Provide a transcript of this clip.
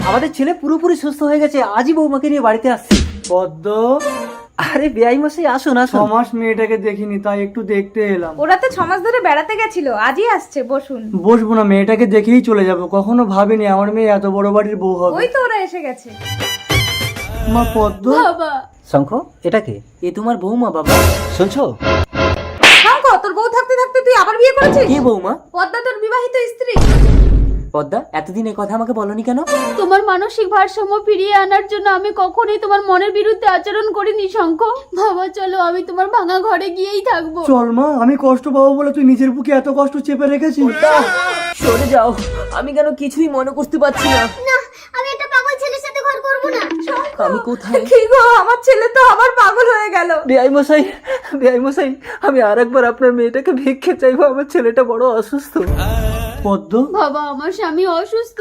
আমাদের ছেলে পুরোপুরি সুস্থ হয়ে গেছে, আজই বৌমাকে নিয়ে বাড়িতে আসছে। পদ্ম, আরে বেআই মশাই আসুন আসুন। 6 মাস মেয়েটাকে দেখিনি, তাই একটু দেখতে এলাম। ওরা তো 6 মাস ধরে বেড়াতে গেছিল, আজই আসছে, বসুন। বসবো না, মেয়েটাকে দেখেই চলে যাব। কখনো ভাবিনি আমার মেয়ে এত বড় বাড়ির বউ হবে। ওই তো ওরা এসে গেছে। মা পদ্ম, বাবা শঙ্খ, এটা কে? এ তোমার বৌমা বাবা, শুনছো? শঙ্খ, তোর বউ থাকতে থাকতে তুই আবার বিয়ে করেছিস? কে বৌমা? পদ্মা তোর বিবাহিত স্ত্রী। পদ্মা, এতদিন এই কথা আমাকে বলনি কেন? তোমার মানসিক ভারসাম্য ফিরিয়ে আনার জন্য আমি কখনোই তোমার মনের বিরুদ্ধে আচরণ করিনি শঙ্খ। বাবা চলো, আমি তোমার ভাঙা ঘরে গিয়েই থাকবো। চল মা, আমি কষ্ট পাবো বলে তুই নিজের বুকে এত কষ্ট চেপে রেখেছিস? সরে যাও, আমি কেন কিছুই মনে করতে পারছি না। আমি একটা পাগল ছেলের সাথে ঘর করব না। আমি কোথায়? কি গো, আমার ছেলে তো আবার পাগল হয়ে গেল। বেআই মশাই, বেআই মশাই, আমি আরেকবার আপনার মেয়েটাকে ভিক্ষে চাইবো, আমার ছেলেটা বড় অসুস্থ। পদ্ম, বাবা আমার স্বামী অসুস্থ।